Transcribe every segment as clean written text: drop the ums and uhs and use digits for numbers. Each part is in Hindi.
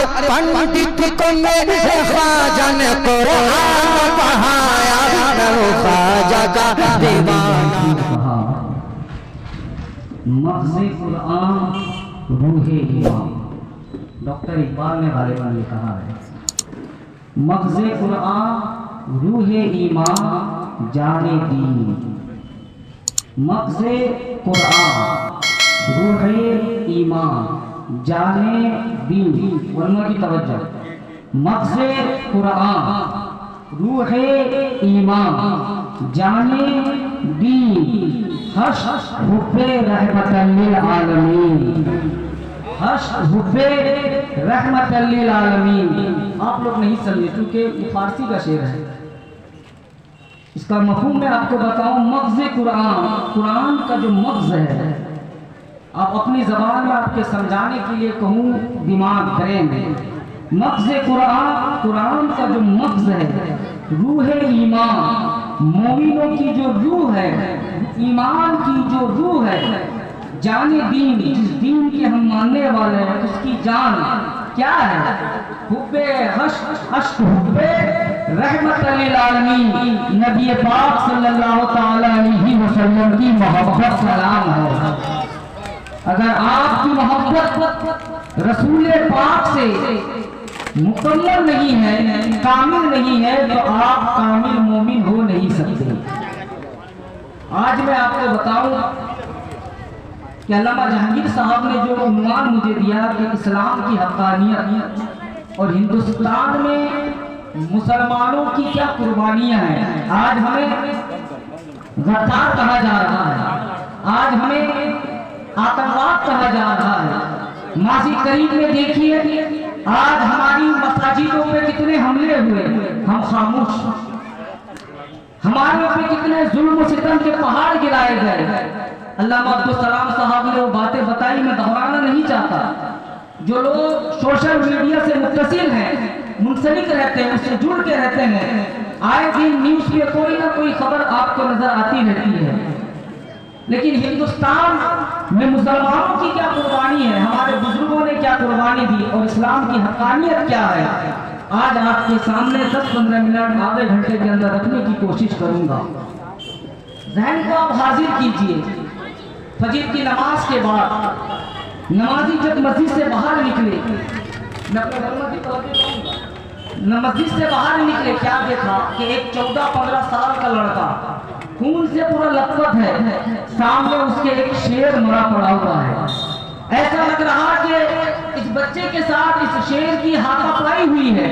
पंडित को मेरे ख्वाजा ने कुरान पढ़ाया, मैं वो ख्वाजा का दीवाना। मग़ज़े कुरान रूहे ईमान, डॉक्टर इकबाल ने गालिबन ने कहा है, मग़ज़े कुरान रूहे ईमान जाने दीन। मग़ज़े कुरान रूहे ईमान जाने दीन, वरमा की तवज्जो, मग़ज़े कुरान रूहे ईमान जाने दीन, हश हुब्बे रहमतल लिल आलमीन, हश हुब्बे रहमतल लिल आलमीन। आप लोग नहीं समझे क्योंकि फारसी का शेर है, इसका मफ़हूम मैं आपको बताऊं। मग़ज़े कुरान, कुरान का जो मग़ज़ है, आप अपनी ज़बान में आपके समझाने के लिए कहूँ, दिमाग करेंगे। मग़ज़े कुरान, कुरान का जो मग़ज़ है, रूहे ईमान, मोमिनों की जो रूह है, ईमान की जो रूह है, जाने दीन, जिस दीन के हम मानने वाले हैं उसकी जान क्या है? हुब्बे हश हुब्बे रहमतल लिल आलमीन, नबी पाक सल्लल्लाहु तआला अलैहि वसल्लम की मोहब्बत सलाम है। अगर आपकी मोहब्बत रसूल पाक से मुकम्मल नहीं है, कामिल नहीं है, तो आप कामिल मोमिन हो नहीं सकते। आज मैं आपको बताऊं कि अल्लामा जहांगीर साहब ने जो उन्वान मुझे दिया कि इस्लाम की हक़ानियत और हिंदुस्तान में मुसलमानों की क्या कुर्बानियां हैं। आज हमें गद्दार कहा जा रहा है, आज हमें आतंकवाद कहा जा रहा है। माजी करीब में देखिए, आज हमारी मसाजिदों पे कितने हमले हुए, हम खामोश। हमारे ऊपर कितने जुल्म सितम के पहाड़ गिराए गए। अल्लामा अब्दुल सलाम साहब ने वो बातें बताई, मैं दोहराना नहीं चाहता। जो लोग सोशल मीडिया से मुत्तसिल हैं, मुंसलिक रहते हैं, उससे जुड़ के रहते हैं, आए दिन न्यूज़ पे कोई ना कोई खबर आपको नजर आती रहती है। लेकिन हिंदुस्तान में मुसलमानों की क्या कुर्बानी है, हमारे बुजुर्गों ने क्या कुर्बानी दी और इस्लाम की हक़ानियत क्या है, आज आपके सामने 10-15 मिनट आधे घंटे के अंदर रखने की कोशिश करूंगा। ज़हन को आप हाजिर कीजिए। फजर की नमाज के बाद नमाजी जब मस्जिद से बाहर निकले, मस्जिद से बाहर निकले, क्या देखा कि एक 14-15 साल का लड़का खून से पूरा लथपथ है, सामने उसके एक शेर मरा पड़ा हुआ है। ऐसा लग रहा कि इस बच्चे के साथ इस शेर की हाथापाई हुई है।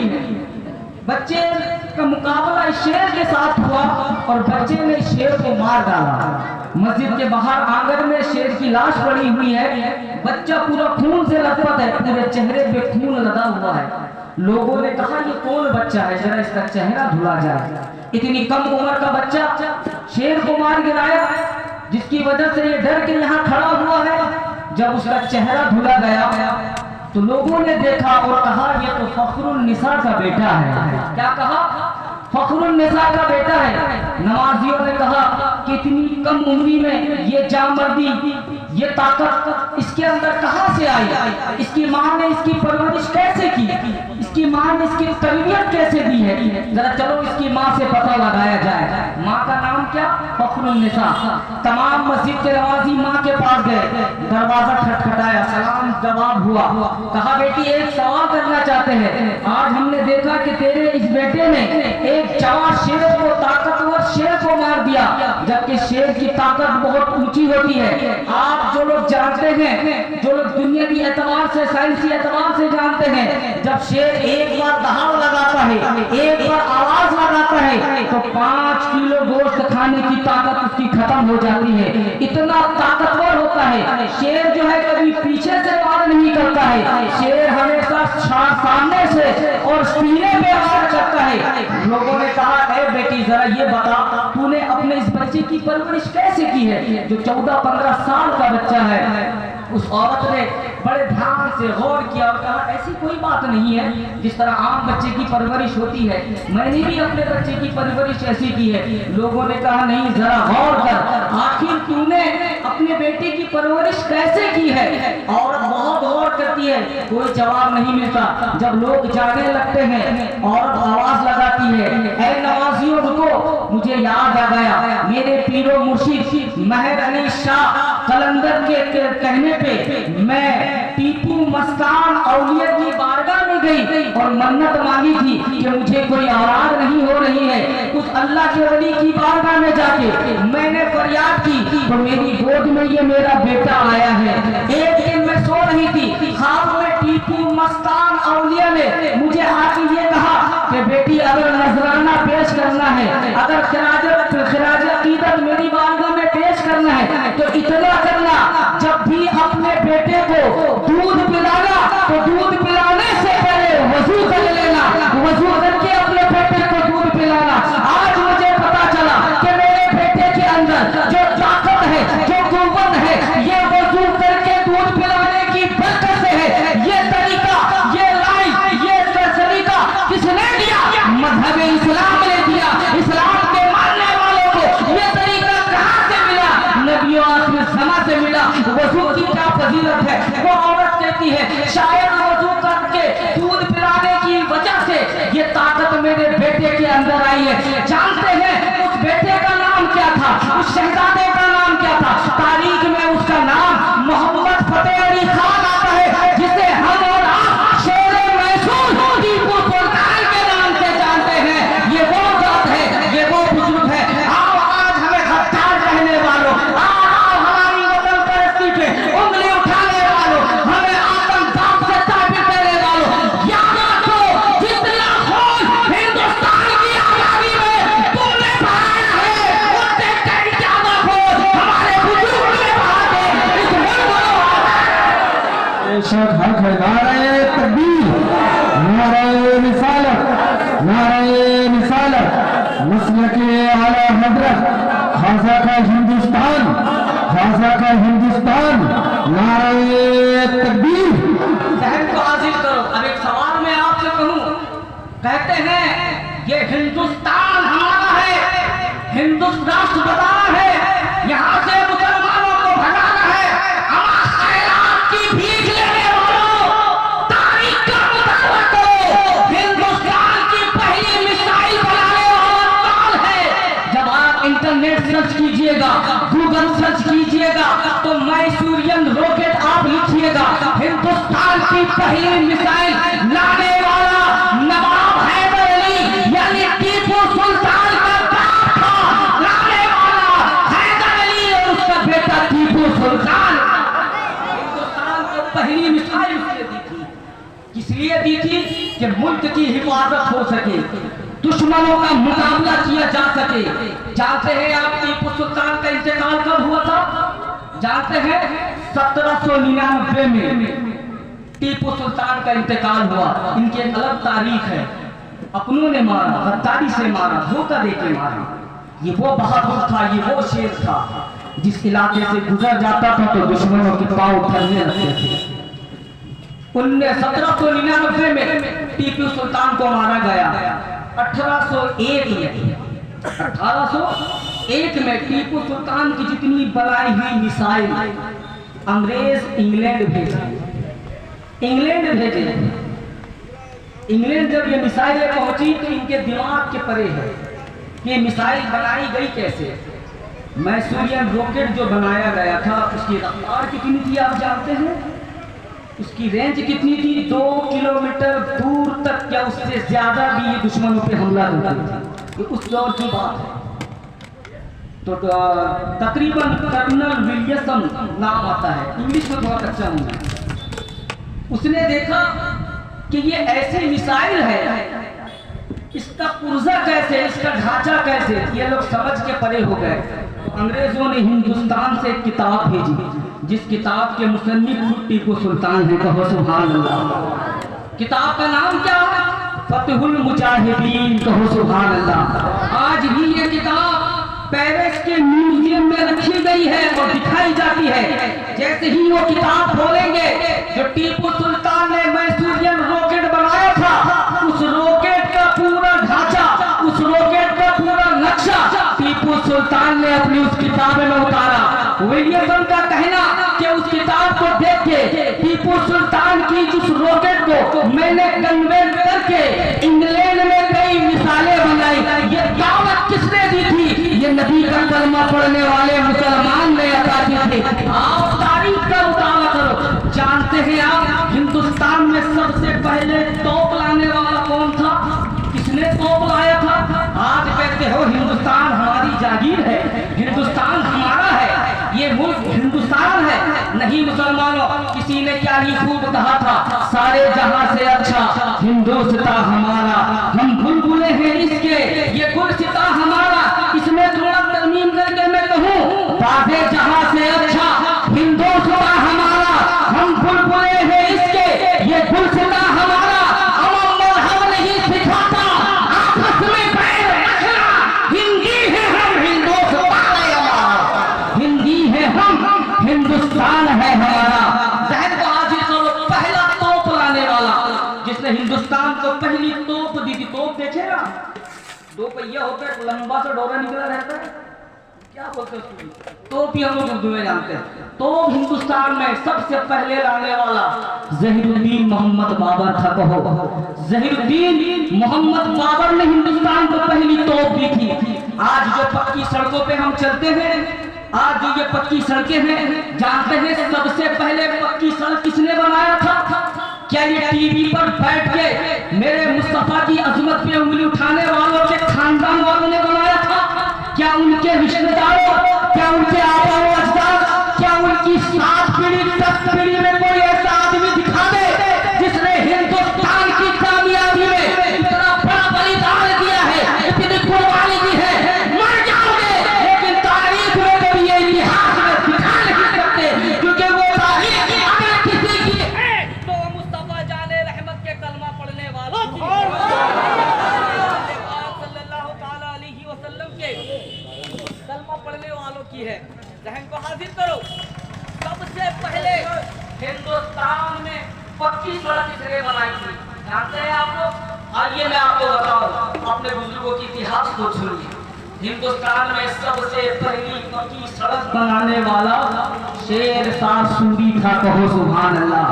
बच्चे का मुकाबला इस शेर के साथ हुआ और बच्चे ने शेर को मार डाला। मस्जिद के बाहर आंगन में शेर की लाश पड़ी हुई है, बच्चा पूरा खून से लथपथ है, पूरे चेहरे पे खून लगा हुआ है। लोगों ने कहा ये कौन बच्चा है, जरा इसका चेहरा धुला जाए। इतनी कम उम्र का बच्चा शेर को मार गिराया, जिसकी वजह से ये डर के यहाँ खड़ा हुआ है। जब उसका चेहरा धुला गया तो लोगों ने देखा और कहा ये तो फखरुन निसा का बेटा है। क्या कहा? फखरुन निसा का बेटा है। नमाजियों ने कहा कि इतनी कम उम्री में ये जामर्दी, ये ताकत इसके अंदर कहाँ से आई? इसकी माँ ने इसकी परवरिश कैसे की? इसकी माँ ने इसकी तरबियत कैसे दी है? जरा चलो इसकी माँ से पता लगाया जाए। माँ का नाम क्या? फखरुन निसा। तमाम मस्जिद के नमाजी माँ के पास गए, दरवाजा खटखटाया, सलाम जवाब हुआ। कहा बेटी एक सवाल करना चाहते हैं। आज हमने देखा कि तेरे इस बेटे ने एक जवान शेर को, ताकतवर शेर को मार दिया, जबकि शेर की ताकत बहुत ऊंची होती है। आप जो लोग जानते हैं, जो लोग दुनियावी एतबार से, साइंसी एतबार से जानते हैं, जब शेर एक बार दहाड़ लगाता है, एक बार आवाज लगाता है, तो 5 किलो गोश्त खाने की ताकत उसकी खत्म हो जाती है। इतना ताकतवर होता है शेर। जो है कभी पीछे से वार नहीं करता है, शेर हमेशा सामने से और सीने में वार करता है। लोगों ने कहा ए बेटी जरा ये बता, तूने अपने इस बच्चे की परवरिश कैसे की है जो 14-15 साल का बच्चा है? उस औरत ने बड़े ध्यान से गौर किया और कहा ऐसी कोई बात नहीं है, जिस तरह आम बच्चे की परवरिश होती है मैंने भी अपने बच्चे की परवरिश ऐसी की है। लोगों ने कहा नहीं, जरा गौर कर, आखिर तूने अपने बेटे की परवरिश कैसे की है? औरत बहुत गौर करती है, कोई जवाब नहीं मिलता। जब लोग जाने लगते हैं औरत आवाज लगाती है, ऐ नवाजियों रुको, मुझे याद आ गया, मेरे पीरो मुर्शिद महर अली शाह कलंदर के कहने पे मैं टीपू मस्तान औलिया की बारगाह में गई और मन्नत मांगी थी कि मुझे कोई औलाद नहीं हो रही है। उस अल्लाह के वली की बारगाह में जाके मैंने फरियाद की तो मेरी गोद में ये मेरा बेटा आया है। एक दिन मैं सो रही थी, ख्वाब में टीपू मस्तान औलिया ने मुझे आके ये कहा कि बेटी अगर नजराना पेश करना है, अगर खिराज अकीदत मेरी बारगाह में पेश करना है तो इतना करना, जब भी अपने बेटे को दूध पिलाना तो दूध पिलाने से पहले वजू कर लेना, वजू करके अपने बेटे को दूध पिलाना। आज मुझे पता चला कि मेरे बेटे के अंदर जो ताकत है, जो कुव्वत है, ये वजू करके दूध पिलाने की बरकत से है। ये तरीका, ये लाइन, ये तरीका किसने दिया? मजहब इस्लाम ने दिया। इस्लाम के मानने वालों को ये तरीका कहां से मिला? नबियों आखिर समा से मिला। वजू की क्या फजीलत है? वो औरत कहती है शायद वजू करके दूध पिलाने की वजह से ये ताकत मेरे बेटे के अंदर आई है। जानते हैं उस बेटे का नाम क्या था? उस शहजादे का नाम क्या था? तारीख में उसका नाम मोहम्मद फतेह अली खान आता है, जिसे हम और आप शेरे मैसूर टीपू सुल्तान के नाम से जानते हैं। ये वो जात है, ये वो बुजुर्ग है। आओ आज हमें गद्दार कहने वालों, आओ हमारी वतन परस्ती पे उंगली उठाने वालों, हमें आतंकवाद से ताबीर देने वालों, याद रखो जितना खून हिंदुस्तान की आजादी में तुमने बहाया है, उससे कई ज्यादा खून हमारे बुजुर्ग ने बहाया है। इस मुल्क को बेशक हक है। नारे तकबीर, नारे रिसालत, नारे रिसालत, मसलके आला हजरत, खासा का हिंदुस्तान, खासा का हिंदुस्तान, नारे तकबीर। जहन को हासिल करो। अब एक सवाल मैं आपसे कहूं, कहते हैं ये हिंदुस्तान हमारा है, हिंदुस्तान राष्ट्र बनाना है, यहाँ से मुसलमानों को भगाना है। हमारा खैरात की भीख लेने वालों, तारीख का मुताबिक करो, हिंदुस्तान की पहली मिसाइल बनाने वाला कौन है? जब आप इंटरनेट सर्च कीजिएगा, गूगल सर्च कीजिएगा तो मैसूरियन रॉकेट आप लिखिएगा, हिंदुस्तान की पहली मिसाइल लाने वाला नवाब हैदर अली यानी टीपू सुल्तान का बाप था। लाने वाला हैदर अली और उसका बेटा टीपू सुल्तान। हिंदुस्तान को पहली मिसाइल उसने दी थी। किस लिए दी थी? कि मुल्क की हिफाजत हो सके, दुश्मनों का मुकाबला किया जा सके। जानते हैं आप टीपू सुल्तान का इंतकाल कब हुआ था? जानते हैं 1799 में टीपू सुल्तान का इंतकाल हुआ। इनकी एक अलग तारीख है। अपनों ने मारा, गद्दारी से मारा, धोखा देके मारा। ये वो बहादुर था, ये वो शेर था जिस इलाके से गुजर जाता था तो दुश्मनों के पांव थरने लगते थे। 1799 में टीपू सुल्तान को मारा गया। 1801 में टीपू सुल्तान की जितनी बनाई हुई मिसाइल अंग्रेज इंग्लैंड भेजे। इंग्लैंड जब ये मिसाइलें पहुंची तो इनके दिमाग के परे है कि मिसाइल बनाई गई कैसे। मैसूरियन रॉकेट जो बनाया गया था उसकी रफ्तार कितनी थी आप जानते हैं? उसकी रेंज कितनी थी? 2 किलोमीटर दूर तक या उससे ज्यादा भी ये दुश्मनों पे हमला करती थी। ये उस दौर की बात है। तो तकरीबन कर्नल विलियम नाम आता है, इंग्लिश में बहुत अच्छा हूँ। उसने देखा कि ये ऐसे मिसाइल है, इसका पुर्जा कैसे, इसका ढांचा कैसे, ये लोग समझ के परे हो गए। तो अंग्रेजों ने हिंदुस्तान से एक किताब भेजी जिस किताब के मुसन्निफ टीपू सुल्तान है। कहो सुभान अल्लाह। किताब का नाम क्या है? फतहुल मुजाहिदीन। कहो सुभान अल्लाह। आज भी ये किताब पेरिस के म्यूजियम में रखी गई है और दिखाई जाती है। जैसे जैसे ही वो किताब खोलेंगे जो टीपू सुल्तान ने मैसूरियन रॉकेट बनाया था, उस रॉकेट का पूरा ढांचा, उस रॉकेट का पूरा नक्शा टीपू सुल्तान ने अपनी उस किताब में उतारा। विलियमसन का कहना कि उस किताब को देख के टीपू सुल्तान की उस रॉकेट को मैंने कन्वर्ट करके इंग्लैंड में कई मिसालें बनाई। ये दावत किसने दी थी? ये नबी का कलमा पढ़ने वाले मुसलमान ने अता की थी। आप तारीख का मुताला करो। जानते हैं आप हिंदुस्तान में सबसे पहले तोप लाने वाला कौन था? किसने तोप लाया था? आज कहते हो हिंदुस्तान हमारी जागीर है, हिंदुस्तान हमारा है, ये मुल्क हिंदुस्तान है। नहीं मुसलमानों, किसी ने क्या ही खूब कहा था, सारे जहां से अच्छा हिंदुस्तान हमारा, हम बुलबुले हैं इसके, ये गुलसिता हमारा। इसमें थोड़ा तरमीम करके मैं कहूँ, सारे जहां से अच्छा हिंदुस्तान हमारा, हम बुलबुले हैं इसके, ये गुलसिता हमारा। अमन मजहब नहीं सिखाता आपस में पैर रखना, हिंदी है हम, हिंदुस्तान है हमारा, हिंदी है हम, हिंदुस्तान है हमारा। जहन को हाजिर करो, पहला तोप लाने वाला जिसने हिंदुस्तान को पहली तोप दी थी। तोप देखे ना, दो पहिया होता है, लंबा सा डोरा निकला रहता है, क्या बोलते हैं? तोप ही हम लोग उर्दू में जानते हैं। तो हिंदुस्तान में सबसे पहले लाने वाला जहीरुद्दीन मोहम्मद बाबर था। कहो जहीरुद्दीन मोहम्मद बाबर ने हिंदुस्तान को पहली तोप दी थी। आज जो पक्की सड़कों पे हम चलते हैं, आज जो ये पक्की सड़कें हैं, जानते हैं सबसे पहले पक्की सड़क किसने बनाया था? क्या ये टीवी पर बैठ के मेरे मुस्तफा की अजमत पे उंगली उठाने वालों के खानदान वालों ने बनाया था? क्या उनके रिश्तेदारों, क्या उनके आबा व अजदाद, क्या उनकी 7 पीढ़ी 10 पीढ़ी में कोई ऐसा आदमी दिखा दे जिसने हिंदुस्तान की कामयाबी में इतना बड़ा बलिदान दिया है, इतनी कुर्बानी दी है? मर जाओगे, लेकिन तारीख में कभी ये इतिहास में दिखा नहीं सकते, क्योंकि वो तारीख अगर किसी की है तो मुस्तफा जाने रहमत के कलमा पढ़ने वालों की, सल्लल्लाहु ताला अलैहि वसल्लम के कलमा पढ़ने वालों की है। जहन को हाजिर करो, सबसे पहले हिंदुस्तान में पक्की सड़क किसने बनाई थी? जानते हैं आप लोग? आइए मैं आपको बताऊं, अपने बुजुर्गों की इतिहास को सुनिए। हिंदुस्तान में सबसे पहली पक्की सड़क बनाने वाला शेर शाह सूरी था। कहो सुभान अल्लाह।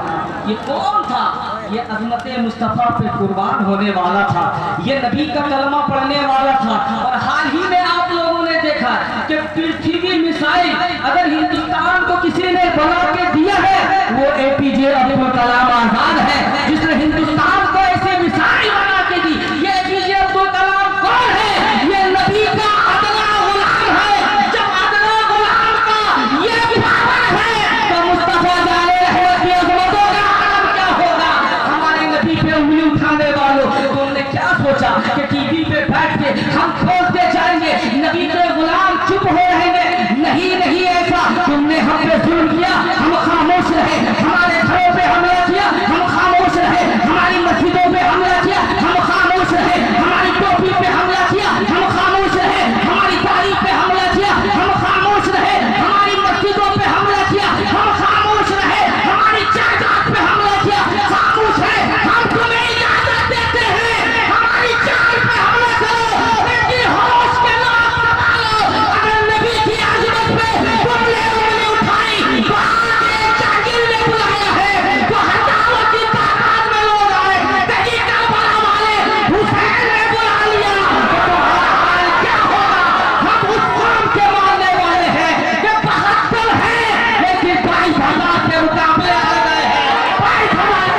ये कौन था? ये अजमत मुस्तफा पे कुर्बान होने वाला था, ये नबी का कलमा पढ़ने वाला था। और हाल ही में आप लोगों ने देखा कि पृथ्वी मिसाइल अगर हिंदुस्तान को किसी ने बना के दिया है, वो एपीजे अब्दुल कलाम आजाद है, जिसने हिंदुस्तान को ऐसे मिसाइल बना के दी। ये एपीजे अब्दुल कलाम कौन है? ये नबी का अदना गुलाम है। जब अदना गुलाम का ये पावर है तो मुस्तफा जाने रहमत की अजमतों का आलम क्या होगा? हमारे नबी पे उंगली उठाने वालों, तुमने क्या सोचा कि टीवी पे बैठ के हम खोजते जाएंगे, नबी के गुलाम चुप हो रहेंगे? नहीं नहीं, ऐसा तुमने हम पे जुल्म किया, हम खामोश रहे। हमारे घरों पे हमला किया, हम खामोश रहे। हमारी मस्जिदों पे हमला किया, हम खामोश रहे। हमारी टोपी पे हमला किया, हम खामोश रहे। हमारी तारीख पे हमला किया, हम खामोश रहे। हमारी मस्जिदों पे हमला किया, हम खामोश रहे। हमारी जायदाद पे हमला किया, खामोश है। हम तुम्हें इजाजत देते हैं, हमारी जान पे हमला करो, लेकिन होश के नाम संभालो। अगर नबी की आज़मत पे तुमने उंगली उठाई, बागे जागिर ने बुलाया है, तो हजारों की तादाद में लोग आए। कहीं करबला वाले हुसैन ने बुला लिया, तो हाल क्या होगा? हम उस कौम के मानने वाले हैं कि 72 हैं, लेकिन 22,000 के मुकाबले आ गए हैं। 22,000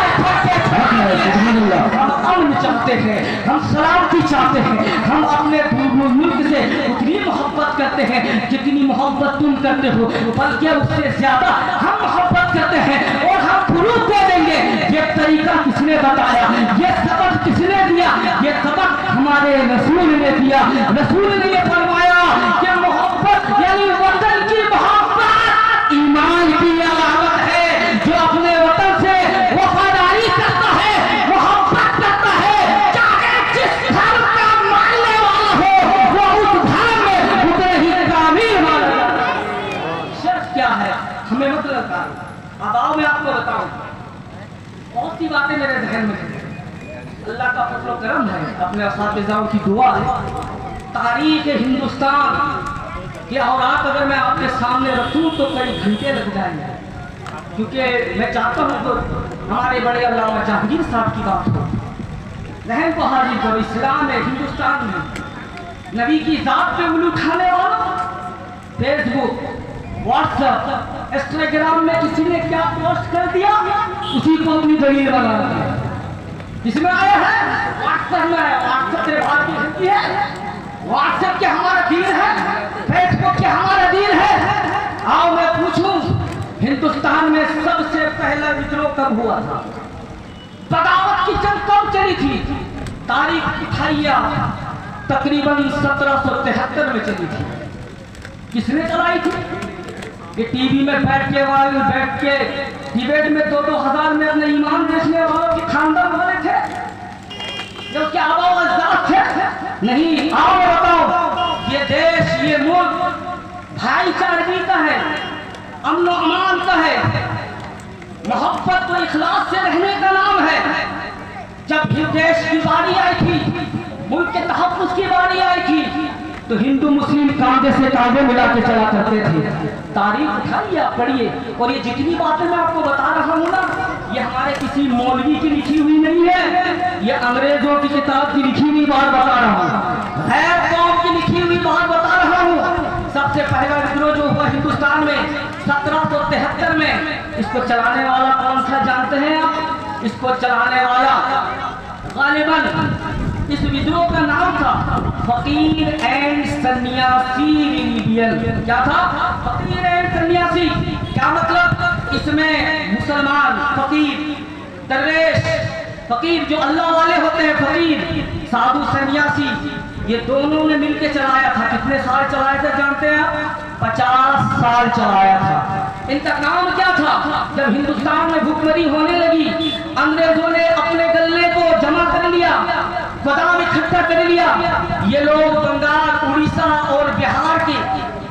हम अमन चाहते हैं, हम सलामती चाहते हैं, हम अपने मुल्क से उतनी मोहब्बत करते हैं जितनी मोहब्बत तुम करते हो, बल्कि उससे ज्यादा हम मोहब्बत करते हैं। और हम प्रूफ दे देंगे। ये तरीका किसने बताया? ये सबक किसने दिया? ये सबक हमारे रसूल ने दिया। रसूल ने ये फरमाया कि मोहब्बत यानी वतन की मोहब्बत ईमान की अलामत है। जो अपने वतन से वफादारी करता है, मोहब्बत करता है, चाहे जिस धर्म का मानने वाला हो, वो उस धर्म में उतने ही कामिल माना। शर्त क्या है? हमें मत लगता। अब आओ मैं आपको बताऊं, बहुत सी बातें मेरे जहन में हैं। अल्लाह का फजल व करम है, अपने असातिज़ाओं की दुआ है। तारीख हिंदुस्तान की औरात अगर मैं आपके सामने रखूं तो कई घंटे लग जाएंगे, क्योंकि मैं चाहता हूं तो हमारे बड़े अल्लामा जहांगीर साहब की बात हो, रहम को हाजिर करो। इस्लाम में, हिंदुस्तान में नबी की जात पे उंगली उठाने वाला, फेसबुक, व्हाट्सएप, इंस्टाग्राम में किसी ने क्या पोस्ट कर दिया, उसी को अपनी दलील बना दिया। इसमें आया है व्हाट्सएप में, व्हाट्सएप तेरे बात की हिंदी है, व्हाट्सएप के हमारा दीन है, फेसबुक के हमारा दीन है। आओ मैं पूछूं, हिंदुस्तान में सबसे पहला विद्रोह कब हुआ था? बगावत की जंग कब चली थी? तारीख उठाइए, तकरीबन 1773 में चली थी। किसने चलाई थी? ये टीवी में बैठ के डिबेट में 2-2 हजार में अपने ईमान बेचने वालों के खानदान वाले थे, जो क्या आबा व अजदाद थे? नहीं। आओ बताओ, ये देश, ये मुल्क भाईचारगी का है, अमन अमान का है, मोहब्बत व इखलास से रहने का नाम है। जब देश की बारी आई थी, मुल्क के तहफ़्फ़ुज़ की बारी आई थी, तो हिंदू मुस्लिम कांधे से कांधे मिला के चला करते थे। तारीख उठाइए, आप पढ़िए। और ये जितनी बातें मैं आपको बता रहा हूँ ना, ये हमारे किसी मौलवी की लिखी हुई नहीं है, ये अंग्रेजों की किताब की लिखी हुई बात बता रहा हूँ, गैर कौम की लिखी हुई बात बता रहा हूँ। सबसे पहला विद्रोह जो हुआ हिंदुस्तान में 1773 में, इसको चलाने वाला कौन था जानते हैं आप? इसको चलाने वाला गालिबन, इस विद्रोह का नाम था फकीर एंड सन्यासी रिलीजियन। क्या था? फकीर एंड सन्यासी। क्या मतलब? इसमें मुसलमान फकीर, दरवेश फकीर जो अल्लाह वाले होते हैं, फकीर, साधु सन्यासी, ये दोनों ने मिलकर चलाया था। कितने साल चलाया था जानते हैं आप? 50 साल चलाया था। इनका नाम क्या था? जब हिंदुस्तान में भूखमरी होने लगी, अंग्रेजों ने अपने गल्ले को जमा कर लिया, गोदाम इकट्ठा कर लिया। ये लोग बंगाल, उड़ीसा और बिहार के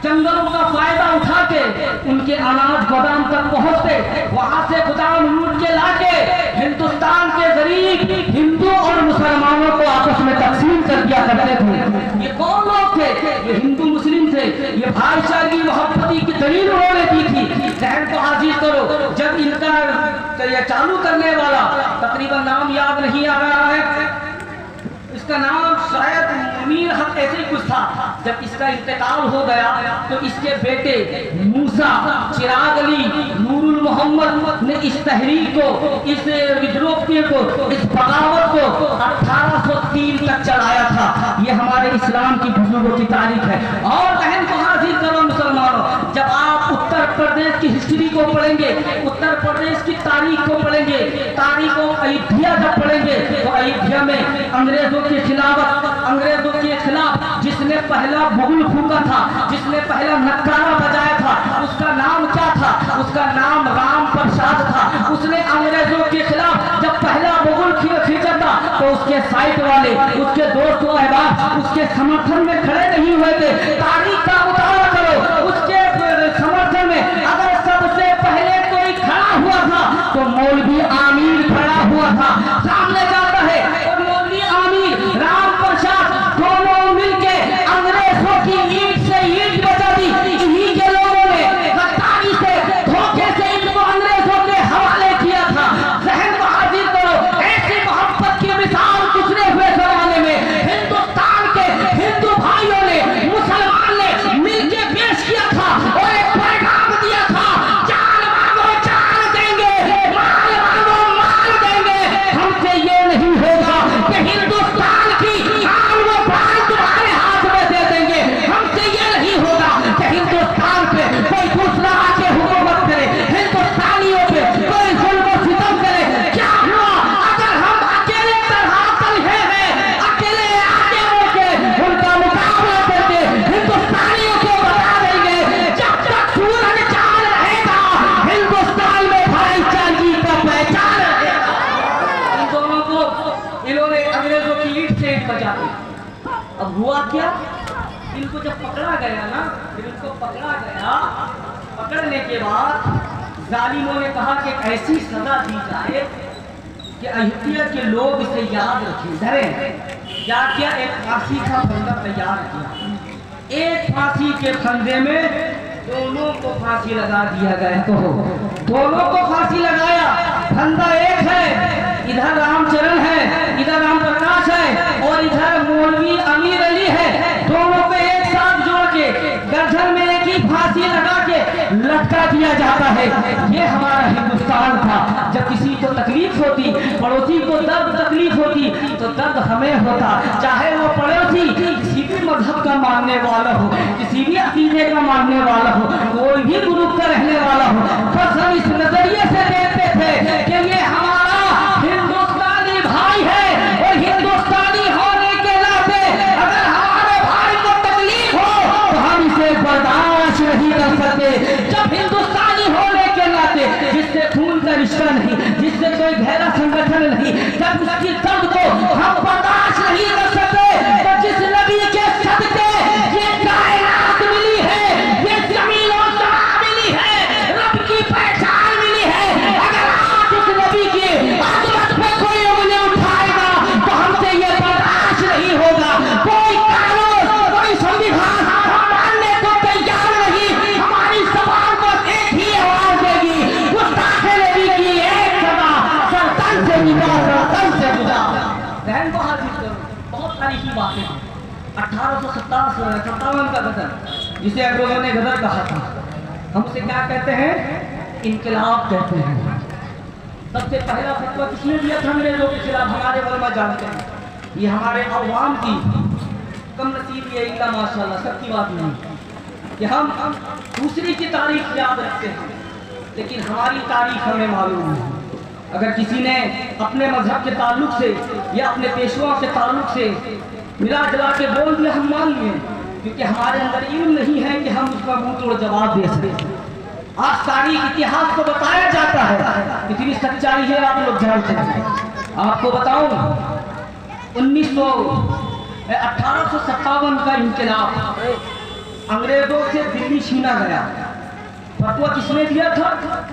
जंगलों का फायदा उठा के उनके अनाज गोदाम तक पहुंचते, वहां से गोदाम लूट के लाके हिंदुस्तान के गरीब हिंदू और मुसलमानों को आपस में तकसीम कर दिया करते थे। ये कौन लोग थे? ये हिंदू मुस्लिम थे। ये भाईचारगी मोहब्बती की दलील उन्होंने दी थी। जहन को हाजिर करो, जब इनका चालू करने वाला, तकरीबन नाम याद नहीं आ रहा है, इसका नाम शायद मुनीर हक ऐसे ही कुछ था। जब इसका इंतकाल हो गया तो इसके बेटे मूसा, चिराग अली, नूरुल मोहम्मद ने इस तहरीक को, इस विद्रोह को, इस बगावत को 1803 तक चलाया था। ये हमारे इस्लाम की बुजुर्गों की तारीख है। और बहन को हाजिर करो मुसलमानों, जब आप उत्तर प्रदेश की हिस्ट्री को पढ़ेंगे, उत्तर प्रदेश की तारीख को पढ़ेंगे, तारीख अयोध्या जब पढ़ेंगे, तो अयोध्या में अंग्रेजों के खिलाफ जिसने पहला बुगुल फूका था, जिसने पहला नक्कारा बजाया था, उसका नाम क्या था? उसका नाम राम प्रसाद था। उसने अंग्रेजों के खिलाफ जब पहला बुगुल खींचा था, तो उसके साइड वाले, उसके दोस्त व अहबाब उसके समर्थन में खड़े नहीं हुए थे। तारीख का मुताला करो, उसके समर्थन में अगर सबसे पहले कोई खड़ा हुआ था तो मौलवी आमीर खड़ा हुआ था। सामने जाता है और मौलवी आमीर, राम प्रसाद, दोनों मिलके अंग्रेजों की ईंट से ईंट बचा दी। इन्हीं के लोगों ने गद्दारी से, धोखे से इनको अंग्रेजों के हवाले किया था। जहन को हाजिर करो, ऐसी मोहब्बत की मिसाल गुजरे हुए जमाने में हिंदुस्तान के हिंदू भाइयों ने, मुसलमान ने मिलके पेश किया था और एक पैगाम दिया था, जान मांगो जान देंगे, माल मांगो माल देंगे। हमसे ये नहीं होगा कि हिंदुस्तान की आन व प्राण तुम्हारे हाथ में दे देंगे। हमसे ये नहीं होगा कि हिंदुस्तान पे कोई दूसरा आके हुकूमत करे, हिंदुस्तानियों पे कोई जुल्म सितम करे। क्या हुआ अगर हम अकेले तनहातल हैं, अकेले आगे होके उनका मुकाबला करके हिंदुस्तानियों को बता देंगे, जब तक सूरज चांद रहेगा हिंदुस्तान में भाईचारगी का पहचान रहेगा। इन दोनों को इन्होंने अंग्रेजों की ईंट से ईंट बचा दी। अब हुआ क्या? इनको जब पकड़ा गया ना, जब इनको पकड़ा गया, पकड़ने के बाद जालिमों ने कहा कि ऐसी सजा दी जाए कि अयोध्या के लोग इसे याद रखें, डरें। क्या क्या, एक फांसी का फंदा तैयार किया, एक फांसी के फंदे में दोनों को फांसी लगा दिया गया। तो दोनों को फांसी लगाया, फंदा एक है, इधर रामचरण है, इधर राम प्रकाश है और इधर मौलवी अमीर अली है। दोनों को एक साथ जोड़ के गर्दन में एक ही फांसी लगा के लटका दिया जाता है। ये हमारा हिंदुस्तान था। जब किसी को तकलीफ होती, पड़ोसी को दर्द तकलीफ होती, तो दर्द हमें होता, चाहे वो पड़ोसी किसी भी मजहब का मानने वाला हो, किसी भी अकीदे का मानने वाला हो, कोई भी ग्रुप का रहने वाला हो। बस हम इस नजरिए से देखते थे कि ये हमारा हिंदुस्तानी भाई है और हिंदुस्तानी होने के नाते अगर हमारे भाई को तकलीफ हो तो हम इसे बर्दाश्त नहीं कर सकते। जब हिंदुस्तानी होने के नाते जिससे खून का रिश्ता नहीं, जिससे कोई गहरा संगठन नहीं, जब उसकी दर्द को हम बर्दाश्त नहीं कर सकते, तो जिस नबी के सदके ये कायनात मिली है, ये जमीन और समा मिली है, रब की पहचान मिली है, अगर आज उस नबी की आदत पे कोई उंगली उठाएगा तो हमसे ये बर्दाश्त नहीं होगा। कोई कानून, कोई संविधान हम मानने को तैयार नहीं। हमारी सवाल बस एक ही आवाज देगी, गुस्ताखे नबी की एक सदा, सरतन से निकाल, सरतन से गुजा। बहन को हाजिर करो, बहुत तारीखी बातें हैं। 1857 का गदर, जिसे अंग्रेजों ने गदर कहा था, हम उसे क्या कहते हैं? इनकलाब कहते हैं। सबसे पहला फतवा किसने दिया था अंग्रेजों के खिलाफ? हमारे उलमा जानते हैं। ये हमारे अवाम की कम नसीबी है, इल्ला माशाअल्लाह, सबकी बात नहीं कि हम दूसरी की तारीख याद रखते हैं, लेकिन हमारी तारीख हमें मालूम है। अगर किसी ने अपने मजहब के ताल्लुक से या अपने पेशवाओं के ताल्लुक से मिला जुला के बोल दिया, हम मान लिए, क्योंकि हमारे अंदर इल्म नहीं है कि हम उसका मुंह तोड़ जवाब दे सकें। आज तारीख इतिहास को बताया जाता है, इतनी सच्चाई है, आप लोग जानते हैं। आपको बताऊं, 1857 का इंकलाब अंग्रेजों से दिल्ली छीना गया। फतवा किसने दिया था?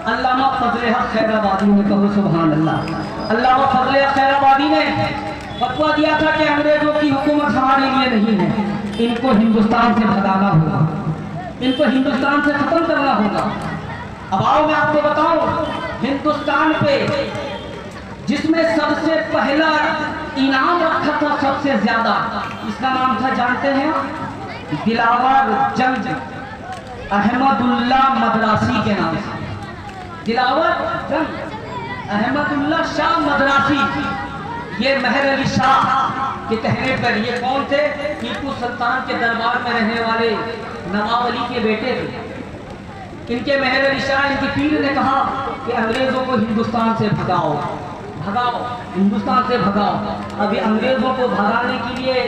अल्लामा फजले हक खैराबादी ने। कहो सुभान अल्लाह। अल्लामा फजले हक खैराबादी ने फतवा दिया था कि अंग्रेजों की हुकूमत हमारे लिए नहीं है, इनको हिंदुस्तान से भगाना होगा, इनको हिंदुस्तान से खत्म करना होगा। अब आओ मैं आपको बताऊं, हिंदुस्तान पे जिसमें सबसे पहला इनाम रखा था सबसे ज्यादा, इसका नाम था, जानते हैं? दिलावर जंग अहमदुल्ला मद्रासी के नाम से। दिलावर जंग अहमदुल्ला शाह मद्रासी, ये मेहर अली शाह के कहने पर, ये कौन थे? टीपू सुल्तान के दरबार में रहने वाले नवाब अली के बेटे थे। इनके मेहर अली शाह, इनकी पीर ने कहा कि अंग्रेजों को हिंदुस्तान से भगाओ, भगाओ, हिंदुस्तान से भगाओ। अभी अंग्रेजों को भगाने के लिए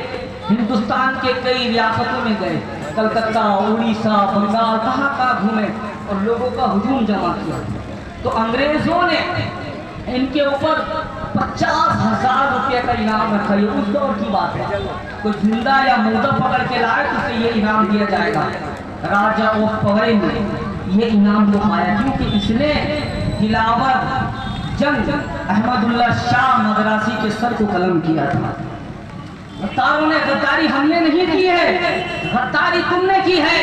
हिंदुस्तान के कई रियासतों में गए, कलकत्ता, उड़ीसा, बंगाल, कहाँ घूमे और लोगों का हुजूम जमा किया। तो अंग्रेजों ने इनके ऊपर 50,000 रुपये का इनाम रखा। ये उस दौर की बात है, कोई जिंदा या मुर्दा पकड़ के लाए तो उसे ये इनाम दिया जाएगा। राजा ऑफ पवई ने ये इनाम को पाया, क्योंकि इसने दिलावर जंग अहमदुल्ला शाह मद्रासी के सर को कलम किया था। गद्दारों ने गद्दारी हमने नहीं की है, गद्दारी तुमने की है।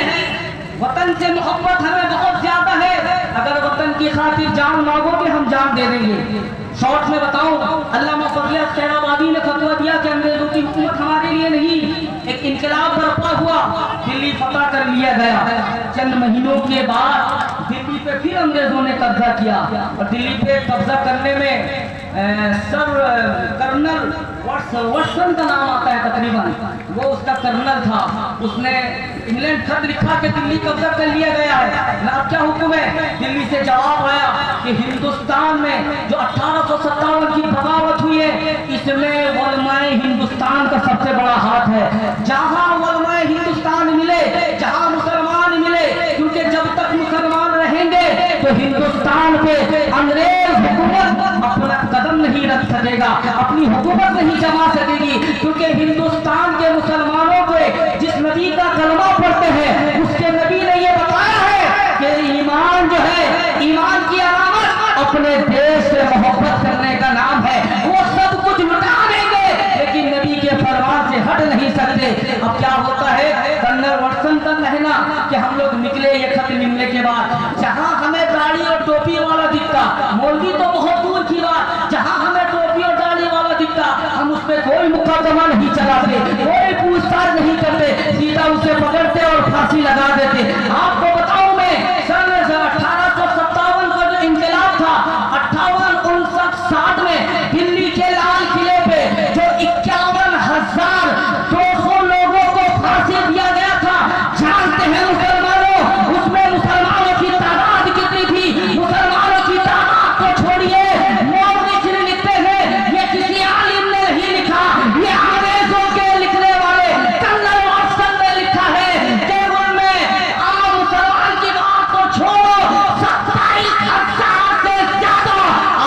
वतन से मोहब्बत हमें बहुत ज्यादा है, अगर वतन की खातिर जान मांगोगे हम जान दे देंगे। शॉर्ट में बताऊं, अल्लामा फजले हक खैराबादी ने फतवा दिया कि अंग्रेजों की हुकूमत हमारे लिए नहीं। एक इनकलाब बर्पा हुआ, दिल्ली फतह कर लिया गया। चंद महीनों के बाद दिल्ली पे फिर अंग्रेजों ने कब्जा किया और दिल्ली पे कब्जा करने में सर कर्नल वाटसन का नाम आता है तकरीबन, वो उसका कर्नल था। उसने इंग्लैंड खत लिखा कि दिल्ली कब्जा कर लिया गया है। ना क्या हुक्म है? दिल्ली से जवाब आया कि हिंदुस्तान में जो 1857 की बगावत हुई है, इसमें उलमाए हिंदुस्तान का सबसे बड़ा हाथ है। जहां उलमाए हिंदुस्तान मिले, जहां मुसलमान मिले, क्योंकि जब तक मुसलमान रहेंगे तो हिंदुस्तान पे अंग्रेज हुकूमत अपना कदम नहीं रख सकेगा, अपनी हुकूमत नहीं जमा सकेगी। क्योंकि हिंदुस्तान के मुसलमानों को जिस नबी का कलमा पढ़ते हैं, उसके नबी ने ये बताया है कि ईमान जो है, ईमान की अलामत अपने देश से मोहब्बत करने का नाम है। वो सब कुछ लुटा देंगे लेकिन नबी के फरमान से हट नहीं सकते। अब क्या होता है, कर्नल वाटसन रहना कि हम लोग निकले ये खत मिलने के बाद, जहां हमें दाढ़ी और टोपी वाला दिखता, मौलवी तो बहुत दूर की बात, जहां हमें टोपी और दाढ़ी वाला दिखता हम उस पर कोई मुकदमा नहीं चलाते, कोई पूछताछ नहीं करते, सीधा उसे पकड़ते और फांसी लगा देते। आपको बताऊं मैं, सन 1857 का जो इंकलाब था, 58, 59, 60 में दिल्ली के लाल किले पे जो 51,200 लोगों को फांसी दिया गया था, जानते हैं मुसलमानों उसमें मुसलमानों की तादाद कितनी थी? मुसलमानों की तादाद को छोड़िए, मौलवी लिखते हैं, ये किसी आलिम ने नहीं लिखा, ये अंग्रेजों के लिखने वाले कर्नल वाटसन ने लिखा है कि उनमें आम मुसलमान की बात को छोड़ो 27,000 से ज्यादा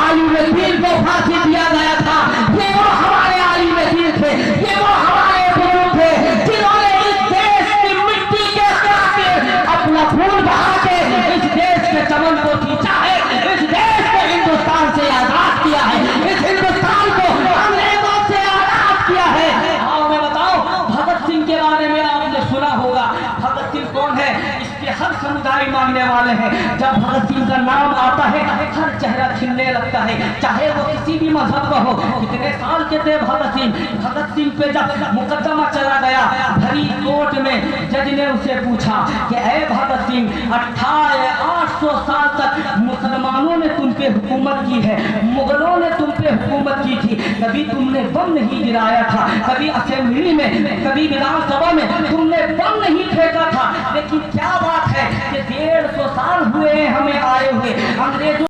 आलिम दीन को फांसी दिया गया था। ये वो हमारे आलिम दीन थे, ये वो हमारे बुजुर्ग थे जिन्होंने इस देश की मिट्टी के खातिर अपना खून बहा के इस देश के चमन को खींचा है, इस देश को हिंदुस्तान से आजाद किया है, इस हिंदुस्तान को अंग्रेजों से आजाद किया है। आओ मैं बताऊं, भगत सिंह के बारे में आपने सुना होगा। भगत सिंह कौन है? इसके हर समुदाय मानने वाले हैं। जब भगत सिंह का नाम आता है हर चेहरा खिलने लगता है, चाहे वो किसी भी मजहब का हो। कितने साल के थे भगत सिंह? भगत सिंह पे जब मुकदमा चला गया भरी कोर्ट में, जज ने उसे पूछा कि ऐ भगत सिंह, 800 साल तक मुसलमानों ने तुम पे हुकूमत की है, मुगलों ने तुम पे हुकूमत की थी, कभी तुमने बम नहीं गिराया था, कभी असेंबली में, कभी विधानसभा में तुमने बम नहीं फेंका था, लेकिन क्या बात है कि 150 साल हुए हमें आए हुए, अंग्रेजों